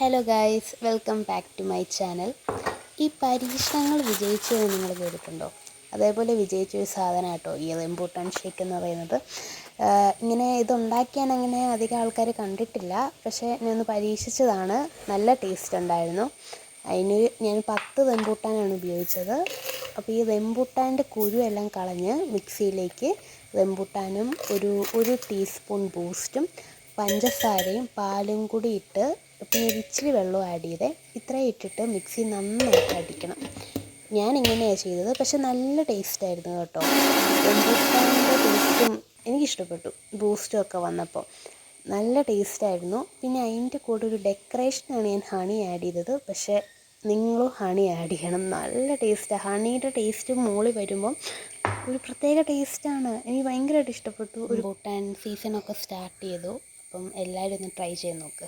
Hello guys, welcome back to my channel. ഈ പരീക്ഷണങ്ങൾ വിജയിച്ചത് നിങ്ങൾ കേട്ടിട്ടുണ്ടോ? അതേപോലെ വിജയിച്ചൊരു സാധനം കേട്ടോ ഈ റംബൂട്ടാൻ ഷേക്ക് എന്ന് പറയുന്നത്. ഇങ്ങനെ ഇതുണ്ടാക്കിയാൽ അങ്ങനെ അധികം ആൾക്കാർ കണ്ടിട്ടില്ല. പക്ഷേ ഞാനൊന്ന് പരീക്ഷിച്ചതാണ്. നല്ല ടേസ്റ്റ് ഉണ്ടായിരുന്നു. അതിന് ഞാൻ 10 റംബൂട്ടാനാണ് ഉപയോഗിച്ചത്. അപ്പോൾ ഈ റംബൂട്ടാൻ്റെ കുരു എല്ലാം കളഞ്ഞ് മിക്സിയിലേക്ക് റംബൂട്ടാനും ഒരു ടീസ്പൂൺ ബൂസ്റ്റും പഞ്ചസാരയും പാലും കൂടി ഇട്ട് പിന്നെ ഇച്ചിരി വെള്ളം ആഡ് ചെയ്തേ. ഇത്രയും ഇട്ടിട്ട് മിക്സി നന്നായിട്ട് അടിക്കണം. ഞാനിങ്ങനെയാണ് ചെയ്തത്. പക്ഷെ നല്ല ടേസ്റ്റായിരുന്നു കേട്ടോ. റംബൂട്ടാൻ്റെ ടേസ്റ്റും എനിക്കിഷ്ടപ്പെട്ടു. ബൂസ്റ്റും ഒക്കെ വന്നപ്പോൾ നല്ല ടേസ്റ്റായിരുന്നു. പിന്നെ അതിൻ്റെ കൂടെ ഒരു ഡെക്കറേഷനാണ് ഞാൻ ഹണി ആഡ് ചെയ്തത്. പക്ഷേ നിങ്ങളും ഹണി ആഡ് ചെയ്യണം. നല്ല ടേസ്റ്റാണ്. ഹണിയുടെ ടേസ്റ്റ് മുകളിൽ വരുമ്പം ഒരു പ്രത്യേക ടേസ്റ്റാണ്. എനിക്ക് ഭയങ്കരമായിട്ട് ഇഷ്ടപ്പെട്ടു. റംബൂട്ടാൻ സീസണൊക്കെ സ്റ്റാർട്ട് ചെയ്തു. അപ്പം എല്ലാവരും ഒന്ന് ട്രൈ ചെയ്ത് നോക്ക്.